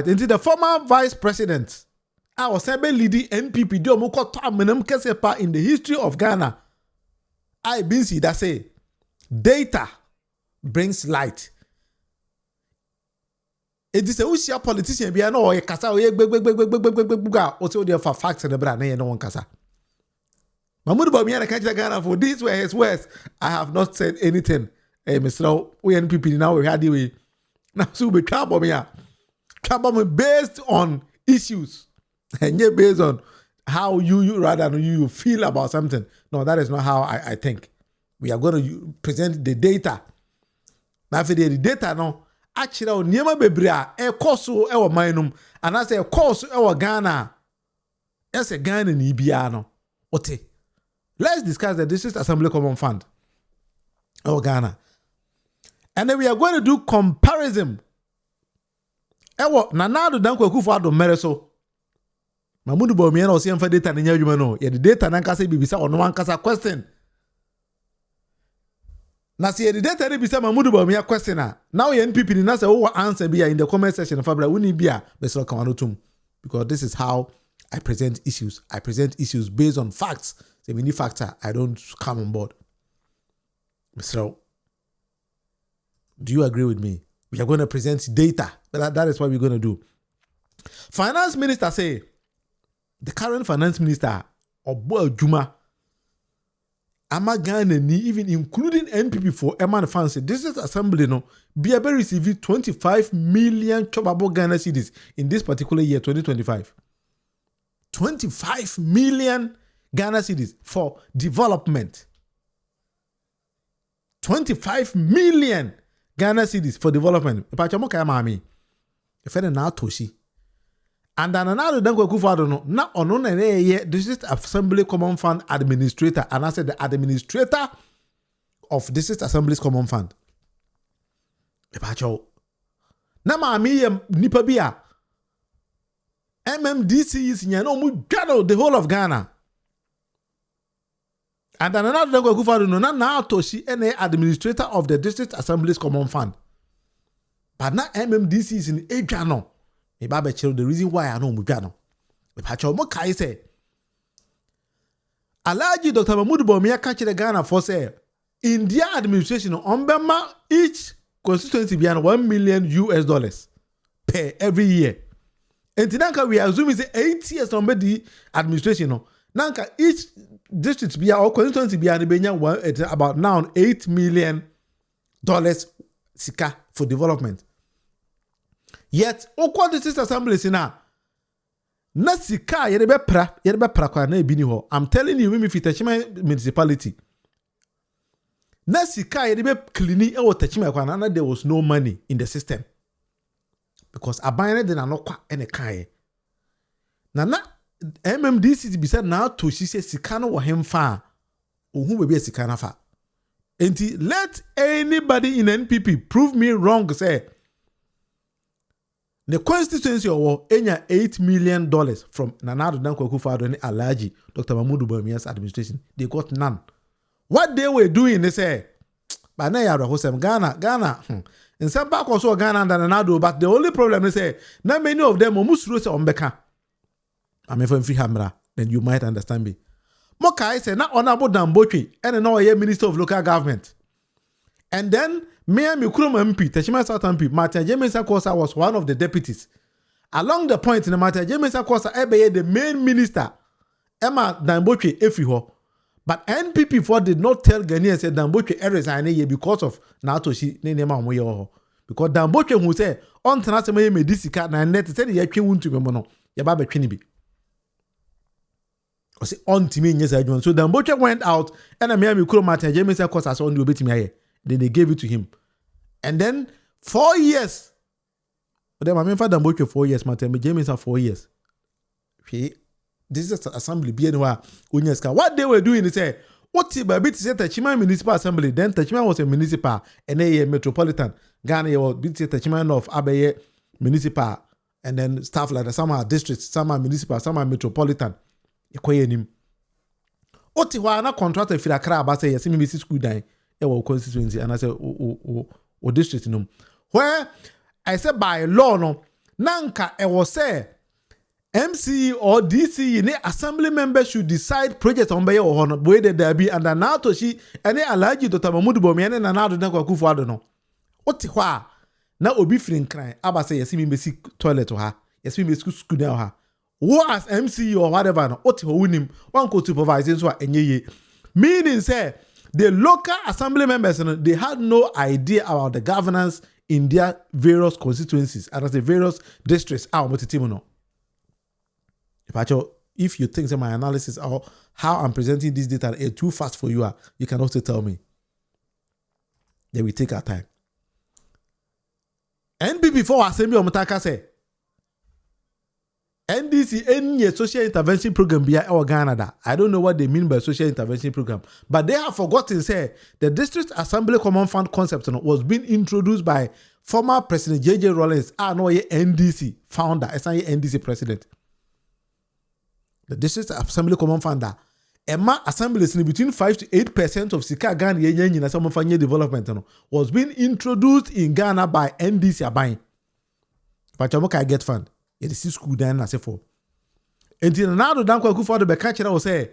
Into the former vice president, I was leading NPP do mo ko menam kese pa in the history of Ghana. I been see that say data brings light. It is a usia politician be no ye kasa o ye gbegbegbegbegbegbegbegba o say o dey for facts and the brand na no one kasa. Mahama Bawumia na kanchi Ghana for these were his words. I have not said anything. Mr. We NPP now we had the way. Now so be trouble me based on issues and yeah, based on how you rather than you feel about something. No, that is not how I think. We are going to present the data. Now for the data no actually on niema bebrea e course e wo manum and I say course e wo Ghana. Yes, a Ghana ni bia no. Ote. Let's discuss the District Assembly Common Fund. Oh Ghana. And then we are going to do comparison. Ewo nanado danko Akufo-Addo mereso. Mahama Bawumia na osi for data nya adwuma no. Ye the data na nkasa bibisa ono ankasa question. Na si the data re bisa Mahama Bawumia question na. Now ye NPP ni na say wo answer bia in the comment section fabra woni bia besro kan anotum. Because this is how I present issues. I present issues based on facts. So if any factor, I don't come on board. So, do you agree with me? We are going to present data. That is what we're going to do. Finance Minister say, the current Finance Minister, Obo Juma, Ama Ghana ni even including NPP for Eman Fancy, this is assembly no, BAB received 25 million chobabo Ghana cedis in this particular year, 2025. 25 million Ghana cedis for development. 25 million Ghana cedis for development. Pachamoka mami. Efene na toshi. And then another dango Akufo-Addo no na ono na ye District Assembly Common Fund administrator, and I said the administrator of District Assembly's Common Fund. Pacho. Na mami ye nipa bia. MMDC is nyano mu dwado the whole of Ghana. And then another dango Akufo-Addo no na toshi ene administrator of the District Assembly's Common Fund. But na MMDC is in Ejano. The reason why I know Mujano. Mokai say, Alaji Dr. Mahama Bawumia catch the Ghana for say, in their administration, on Bema, each constituency be $1 million per every year. And Tinanka, we assume is 8 years on the administration. Nanka, each district be or constituency be about now $8 million sika for development. Yet, okwa District Assembly sina na sika yede be pra kwa na ebini ho. I'm telling you, we Tachima municipality. Na sika yede be cleaning e wo Tachima kwa na there was no money in the system. Because abane de na no kwa ene kan na MMDC be said now to she say sika no wo hemfa ohun be sika na fa. Enti let anybody in NPP prove me wrong say the constituency of $8 million from Nanado Danko Akufo-Addo and Alaji, Dr. Mahama Bawumia's administration. They got none. What they were doing, they say, but now you have Ghana. In some parts also Ghana and Nanado, but the only problem they say, now many of them almost wrote on Beka. I'm from Free Hamra, then you might understand me. Mokai say, not honorable Dambochi, and now a minister of local government. And then, Mayor Mikrum MP, Tachima South MP, Martin James Akosa was one of the deputies. Along the point, in Martin James Akosa, the main minister, Emma Damboche Efiho. But NPP did not tell Ghanaians that Damboche resigned because of Natoshi Nema Moyo. Because Damboche who said, on Tanasame Medisica, and net said he actually went to Memono, Yababe Chinibi. I say, on to me, yes, I do. So Damboche went out, and a Mayor Mikrum Martin James Akosa saw on the bit me. Then they gave it to him. And then 4 years. But then my father Damboche 4 years, Martin James are 4 years. This is assembly. What they were doing is say, what the bit said Tachima Municipal Assembly, then Tachima was a municipal and a metropolitan. Ghana was bit Tachima of Abaye municipal, and then stuff like that. Some are districts, some are municipal, some are metropolitan. What the one contractor for the crab say, yes, me school dying. Constituency and I said, district no. Where I said by law no, nanka was say MCE or DCE ne assembly members should decide project on bay or on where there be and Ato she and Alaji to Tamamudu Bomian and Ato na kwakufu ado no. What hwa na obi frin cry aba say yes me basic toilet to her. Yes me basic school now her. What as MCE or whatever no what ho winim one ko supervise so enye ye. Meaning say the local assembly members they had no idea about the governance in their various constituencies and as the various districts are no. If you think that my analysis or how I'm presenting this data is too fast for you, you can also tell me. Then we take our time. NPP for Assembly Omutaka say NDC any social intervention program be our Ghana. I don't know what they mean by social intervention program, but they have forgotten say the District Assembly Common Fund concept was being introduced by former President J.J. Rawlings, NDC founder, NDC president. The District Assembly Common Fund, Emma assemblies between 5 to 8% of Sika Ghana in some development was being introduced in Ghana by NDC buying. But I get fund. It is school then as for. Until now, the Danko Kufa the Becatcher will say,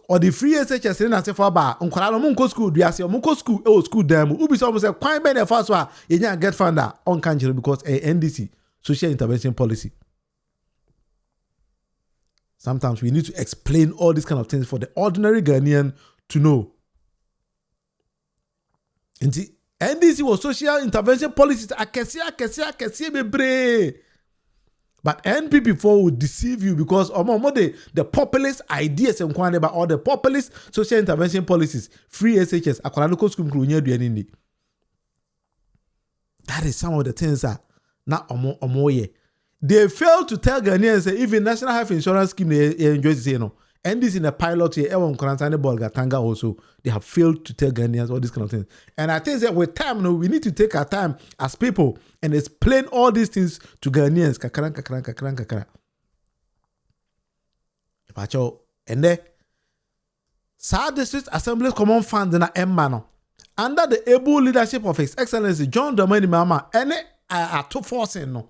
or the free SHS in as a for bar, Uncle Munko school, the Asia Munko school, oh, school them, Ubi almost a quite better first one, you get funder on country because a NDC social intervention policy. Sometimes we need to explain all these kind of things for the ordinary Ghanaian to know. And the NDC was social intervention policies. But NPP will deceive you because the populist ideas and about all the populist social intervention policies, free SHS, that is some of the things that not omoye. They failed to tell Ghanaians that even National Health Insurance Scheme they enjoy to say no. And this in a pilot here, everyone Kurantane Bolgatanga also, they have failed to tell Ghanaians all these kind of things. And I think that with time, we need to take our time as people and explain all these things to Ghanaians. Kakran. And then, South District Assembly Common Fund in Emmano, under the able leadership of His Excellency John Dramani Mahama and Ato Forson no.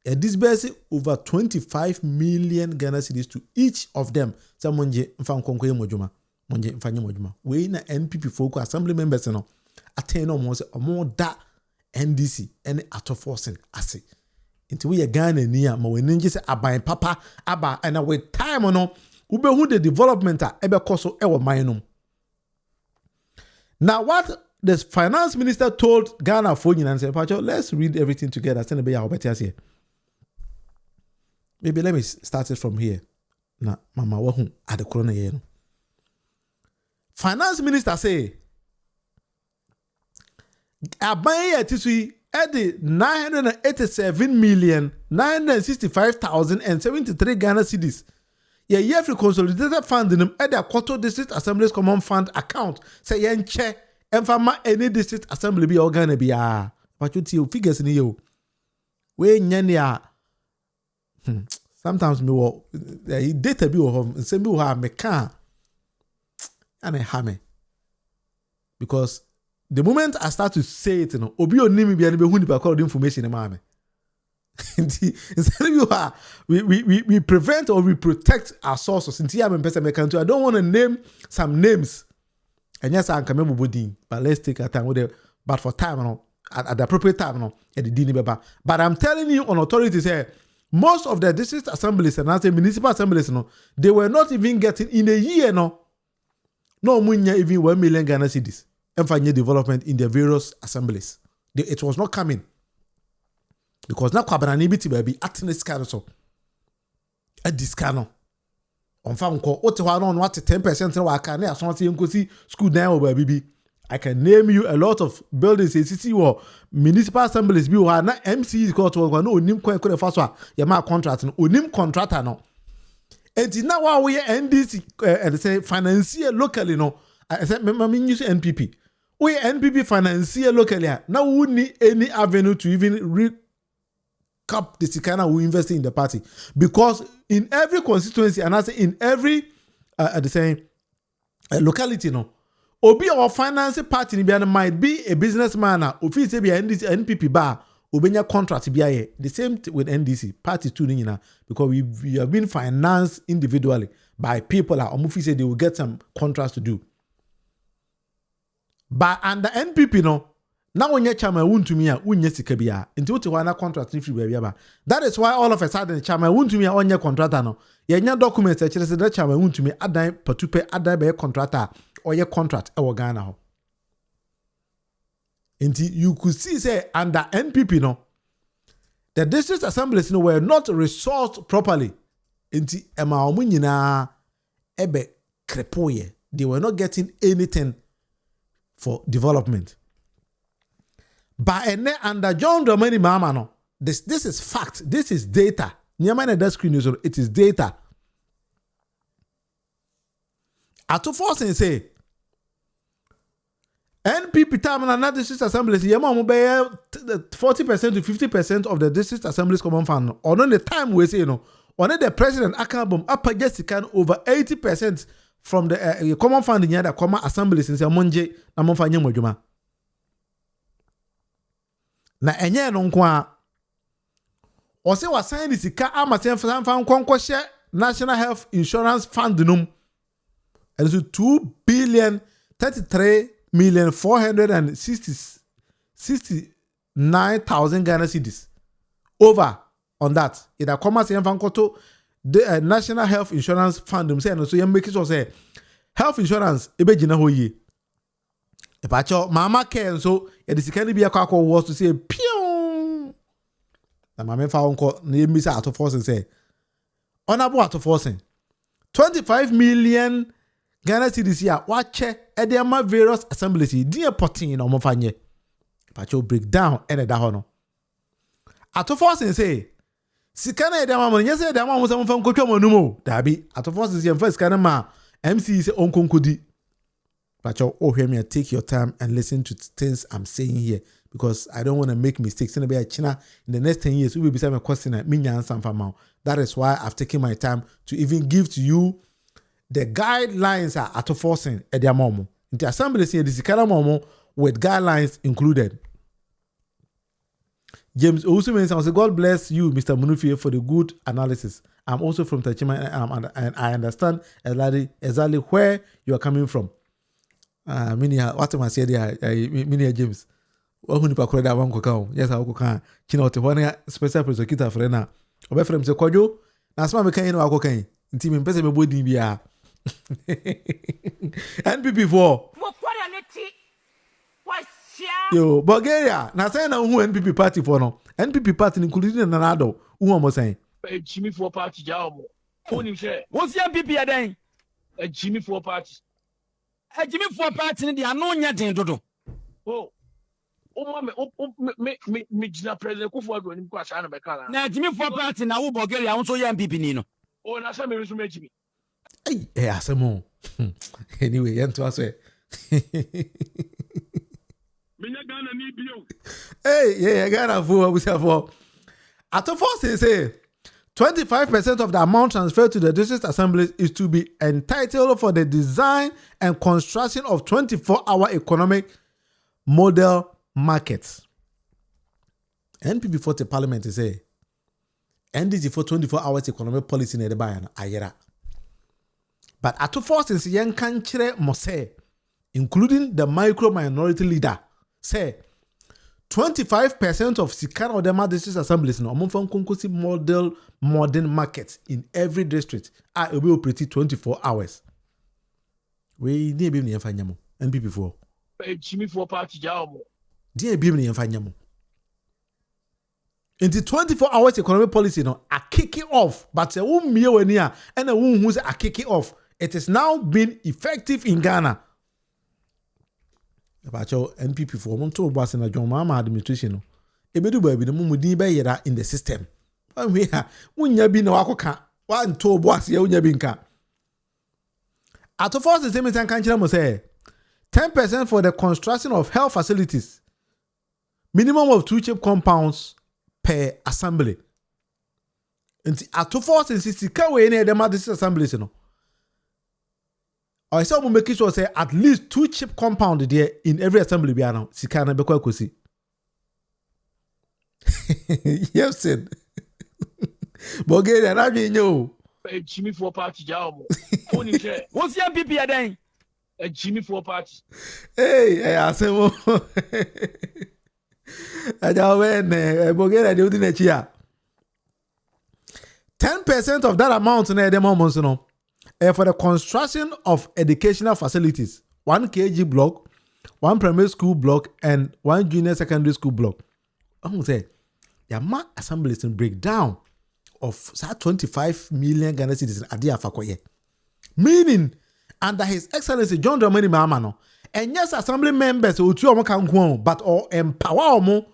And disbursing over 25 million Ghana cedis to each of them. Monje mojuma. We na NPP folk assembly members no attain almost more that NDC and Ato Forson ase. Until we Ghana near ma we ninja say aban papa aba and with time no ube who the development ebe koso ewo man. Now what the finance minister told Ghana for you and said, let's read everything together. Send be our better here. Maybe let me start it from here. Na mama wahu at the corona here. Finance minister say abanye tisui edi 987,965,073 Ghana cedis. Ye year consolidated fund in them edi Akoto District Assembly's Common Fund account. Say yenche enfama any district assembly be organ be ya. But you see figures in you. We nyanya. Sometimes me wo data bi wo hom nsem bi wo ha me ka and hame because the moment I start to say it no obi onimi bia ne be hu ni ba call the information ma me we prevent or we protect our sources nti ya me pese me kan to I don't want to name some names and yes I can remember bodin but let's take our time with it but for time no at the appropriate time no e the din beba but I'm telling you on authority say most of the district assemblies and the municipal assemblies, no, they were not even getting in a year, no munya even 1 million Ghana cedis. And for development in the various assemblies, it was not coming because now kwabananibiti baby at this council at this cano. On farm call what 10% wa can there something you see school down baby. I can name you a lot of buildings in city or municipal assemblies be na MCs got to no nim kwa the first one ya ma contract no onim contractor no and now wa we NDC and say financier locally no I said me use NPP we NPP financier locally now we need any avenue to even recap the Sikana who invest in the party because in every constituency and I say in every the same locality no Obi or finance party might be a businessman or if be NPP bar obenya contract biaye. The same with NDC party too nina because we have been financed individually by people that Munufie said they will get some contracts to do. But under NPP no, now when you chairman won't to me unye sika bia nti wote wana contract ni free bia ba. That is why all of a sudden chairman won't to me onye contractor no. Ye nya documents e kire say that chairman won't to me adan patupe adan be contractor or ye contract e wo Ghana ho. Nti you could see say under NPP no, the district assemblies no were not resourced properly. Nti ema omu nyina ebe krepoye. They were not getting anything for development. But under John Dramani Mahama no, this is fact. This is data. Nyama na screen news. It is data. Ato Forson say NPP time na district assemblies. Yema mo be 40% to 50% of the district assemblies common fund. Or no the time we say on the president akabom upper just can over 80% from the common fund in the common assemblies in Monje na mo fa nyemo dwuma. Na enye no nkwa o se wasan ni sika amasen fa nkonko hye National Health Insurance Fund num and so 2,33,469,000 Ghana cedis over on that it a commerce en fan koto the National Health Insurance Fund say no so you make it so say health insurance e be gina ho yi e pa cho mama care so e de sika ni bia kwakọ was to say pion na mama fa onko na yemi say Ato Forson say honorable Ato Forson 25 million Ghana cedis ya wache e de ma various assemblies di potin na mo fa nye pa cho breakdown e da ho no Ato Forson say sika na e de ma mo nye say e de ma mo se mo fa nkotwa mo numo dabi Ato Forson say first sika na ma MC say onkonkodi. But you take your time and listen to things I'm saying here because I don't want to make mistakes. In the next 10 years, we will be saying a question. That is why I've taken my time to even give to you the guidelines are Ato Forson at their moment. In the assembly, say this is with guidelines included. James also mentions, God bless you, Mr. Munufie, for the good analysis. I'm also from Tachima and I understand exactly where you are coming from. What am I saying there? Minia James. Who ni pakore da wanko kao? Yes, I wako kan. China wote wana special prosecutor frena. Obe frem se kwajo. Na asma meka yino wako kan. Nti me mpese me bodi bia. NPP 4. Yo, Bulgaria. Na say na who NPP party for no. NPP party including na Ato. Who am saying? Jimmy 4 party jaomo. Who share? What's your NPP again? A Jimmy 4 party. A Jimmy 4 party in the Anonia Dodo. Oh, me jina president Kufuor do ni kwa sana bekala. Na Jimmy 4 party na wo Bulgaria also your NPP ni no. Oh, na say me resume Jimmy. Hey, asemo. Anyway, yanto aswe. Hey, yeah, Ghana for we say for. Ato Forson say 25% of the amount transferred to the district assemblies is to be entitled for the design and construction of 24-hour economic model markets. NPP for the parliament say NDC for 24 hours economic policy in the Bayern ayera. But Ato Forson say yan kanchire mo say, including the micro minority leader, say 25% of Sikana Odema district assemblies no among konkosi modern markets in every district are able to operate 24 hours. We dey be ni enfanya mo NPP 4. Jimmy 4 party jaomo. Dey be ni enfanya mo. In the 24 hours economic policy no are kicking off, but se wo mie wani a and wo hu se are kicking off. It is now been effective in Ghana. About your NPP for one to boss in a John Mahama administration. Ebedu baby the mumudi be yera in the system. We ha wunya bi na wakoka one to boss ya wunya bi nka. Ato Forson same time kan kira mo say 10% for the construction of health facilities. Minimum of 2 chip compounds per assembly. Nti Ato Forson sika we na dem district assemblies no. I saw we make sure say at least 2 chip compound there in every assembly biano. Sikana bekwa kosi. Yes, sir. Bulgaria, I mean, you. Jimmy for party jam. Only share What's your NPP then? a Jimmy for party. Hey, I say, I don't know, Bulgaria, they didn't cheer. 10% of that amount in the moment, for the construction of educational facilities, 1 KG block, 1 primary school block, and 1 junior secondary school block. I'm say, Yama assemblies and breakdown of 25 million Ghana citizens at the Afakoye. Meaning, under His Excellency John Dramani Mahama, no, and yes, assembly members who can go, but or empower more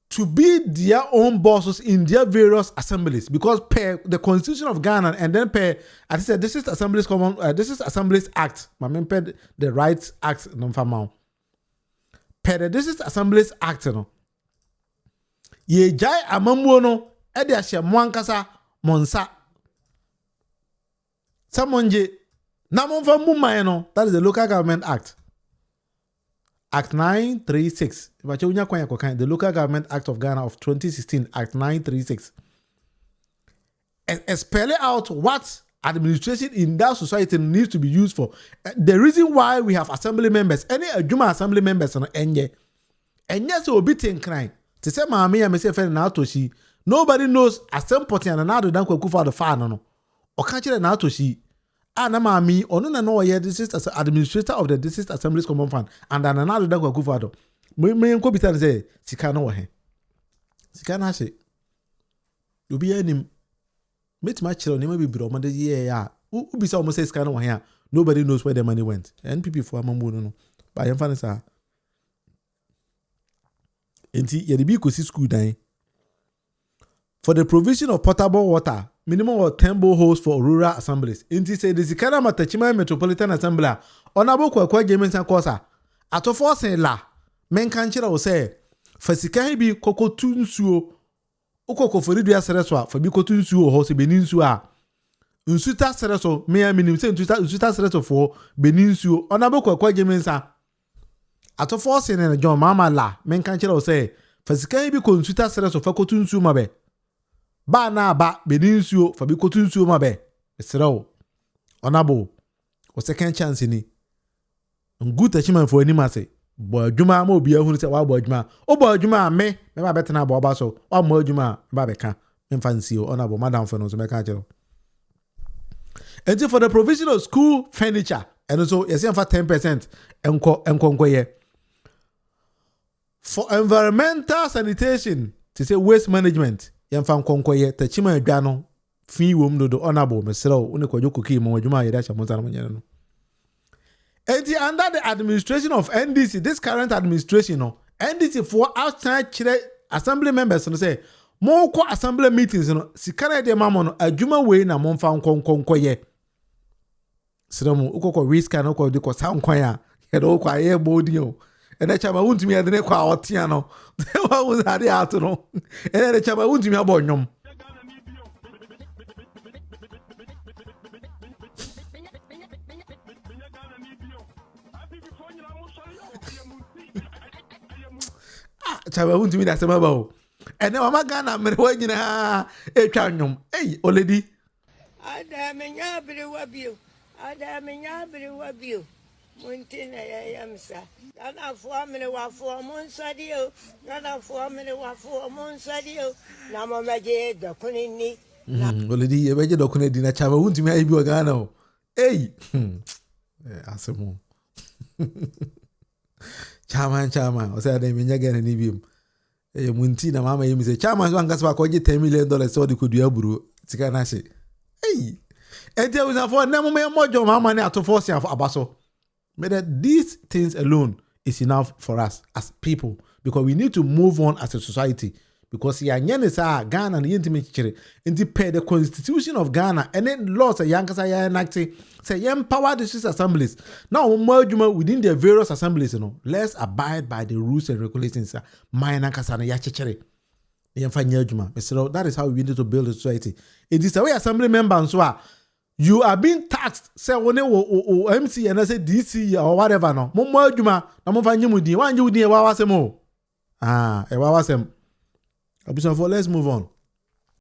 to be their own bosses in their various assemblies, because per the Constitution of Ghana and then per, I said this is Assemblies Common, this is Assemblies Act. I mean per the Rights Act no famao. Per the this is Assemblies Act no. Ye jai amamwo no e de ahye mwankasa monsa. Samonje na monfa muman no, that is the Local Government Act. Act 936. The Local Government Act of Ghana of 2016, Act 936. And spell out what administration in that society needs to be used for. The reason why we have assembly members, any Juma assembly members, and yes, will be crime. To say, Mahama and myself and Ato, nobody knows a simple thing and another than could for the fan. No, or catch it an Ato. Anama me or no no yeah, this is as administrator of the District Assemblies Common Fund and then another that go for me ko bitan say sika no he sika na she obi anim metima kire no be bro made ye ya ubi say almost say sika no he nobody knows where the money went. NPP for amambo no ba yem fa sa enti ye de bi ko si school dan for the provision of potable water, minimum of 10 boreholes for rural assemblies. Inti say the Zikana Matachima Metropolitan Assembly, Honorable Kwakwa James and Kosa, Ato Forson la, men kanchira will say, for Sikai be Coco Tunsuo, Ukoko for Ridia Sereswa, for Biko Tunsuo, Hose Beninsua, Unsuta Sereso, may I mean, Unsuta Sereso for Beninsua, Honorable Kwakwa James Ato Forson and John Mama la, men kanchira will say, for Sikai be Consuta Sereso for Cotunsu Mabe. Ba na ba beninsuo fa bi kotunsuo ma be esrewo onabo o second chance ni nguta chima for ani mase bo adwuma ma obi ahunu se wa bo adwuma o bo adwuma me ba betena bo ba so wa mo adwuma ba be ka mfansi o onabo madam for no so me ka chero. And for the provision of school furniture and so yes for 10% enko ye for environmental sanitation to say waste management yamfa konkoye tachima adwa no fi wom dodo honorable mesrew one kwajo koki mo adwuma yeda chamonta no nyane no. And under the administration of NDC, this current administration no NDC for outside chire assembly members no say mo ko assembly meetings no sikara de mamo no adwuma we na mo mfa konkoye sremu ukoko risk na ko de ko sankwan ya yedo kwa ye bodi o ene chama wuntumi ade ne kwa otia no wa wuzade ato no ene chama wuntumi abonyom chama wuntumi da sema ba o ene wa magana mere wa nyina etwa nyom oledi adamenya bere wabio Muntina yamsa. Nana for me wafo monsadio. Nana for me wafo monsadio. Namamaje the kunini. Oledi ebeje do kunedi na chama wuntumi ayi wa Ghana o. Asemo. Chama. O say ada menya Ghana ni biem. Muntina mama yemi say chama so angasa ba ko je $10 million so de kodua buru. Tika na she. Enti we for na mo mojo mama ne Ato Forson abaso. But these things alone is enough for us as people because we need to move on as a society because Ghana and the Constitution of Ghana and then laws say empower the six assemblies. Now within the various assemblies, let's abide by the rules and regulations. That is how we need to build a society. It is the way assembly members you are being taxed. Say when MC and I say DC or whatever no. Mo adwuma na mo fa nyimudi. Wan you di wa wa se mo. Ah, I was let's move on.